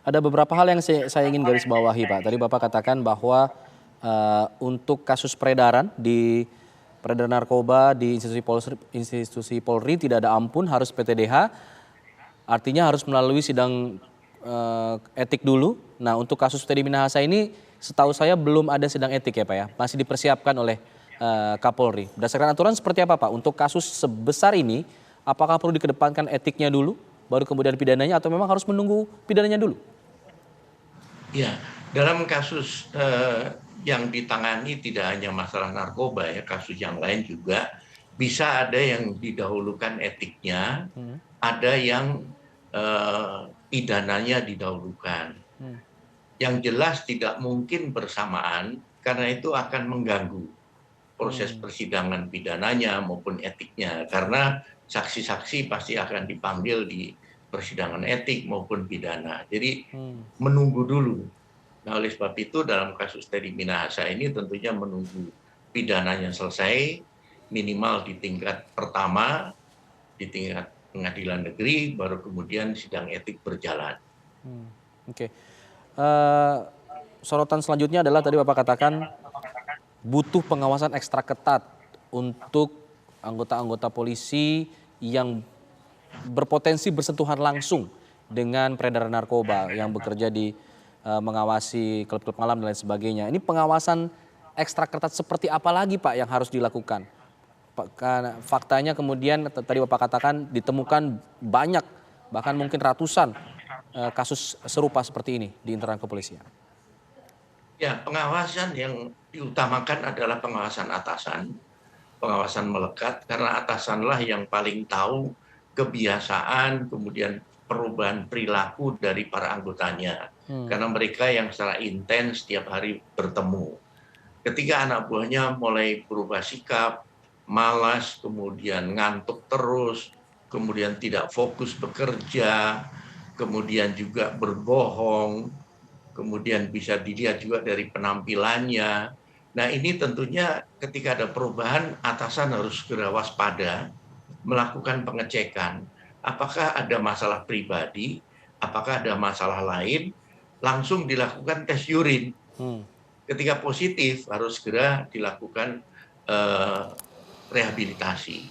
Ada beberapa hal yang saya ingin garis bawahi, Pak. Tadi Bapak katakan bahwa untuk kasus peredaran narkoba di institusi Polri tidak ada ampun, harus PTDH, artinya harus melalui sidang etik dulu. Nah, untuk kasus Teddy Minahasa ini setahu saya belum ada sidang etik ya, Pak ya. Masih dipersiapkan oleh Kapolri. Berdasarkan aturan seperti apa, Pak? Untuk kasus sebesar ini, apakah perlu dikedepankan etiknya dulu, baru kemudian pidananya, atau memang harus menunggu pidananya dulu? Ya, dalam kasus yang ditangani tidak hanya masalah narkoba ya, kasus yang lain juga bisa ada yang didahulukan etiknya, ada yang pidananya didahulukan. Yang jelas tidak mungkin bersamaan karena itu akan mengganggu proses persidangan pidananya maupun etiknya, karena saksi-saksi pasti akan dipanggil di persidangan etik maupun pidana. Jadi menunggu dulu. Nah, oleh sebab itu dalam kasus Teddy Minahasa ini tentunya menunggu pidananya selesai, minimal di tingkat pertama, di tingkat pengadilan negeri, baru kemudian sidang etik berjalan. Oke. Sorotan selanjutnya adalah tadi Bapak katakan butuh pengawasan ekstra ketat untuk anggota-anggota polisi yang berpotensi bersentuhan langsung dengan peredaran narkoba yang bekerja di mengawasi klub-klub malam dan lain sebagainya. Ini pengawasan ekstra ketat seperti apa lagi, Pak, yang harus dilakukan? Karena faktanya kemudian tadi Bapak katakan ditemukan banyak, bahkan mungkin ratusan kasus serupa seperti ini di internal kepolisian. Ya, pengawasan yang diutamakan adalah pengawasan atasan, pengawasan melekat, karena atasanlah yang paling tahu kebiasaan, kemudian perubahan perilaku dari para anggotanya. Karena mereka yang secara intens setiap hari bertemu. Ketika anak buahnya mulai berubah sikap, malas, kemudian ngantuk terus, kemudian tidak fokus bekerja, kemudian juga berbohong, kemudian bisa dilihat juga dari penampilannya. Nah, ini tentunya ketika ada perubahan, atasan harus segera waspada, melakukan pengecekan. Apakah ada masalah pribadi, apakah ada masalah lain, langsung dilakukan tes urin. Ketika positif, harus segera dilakukan rehabilitasi.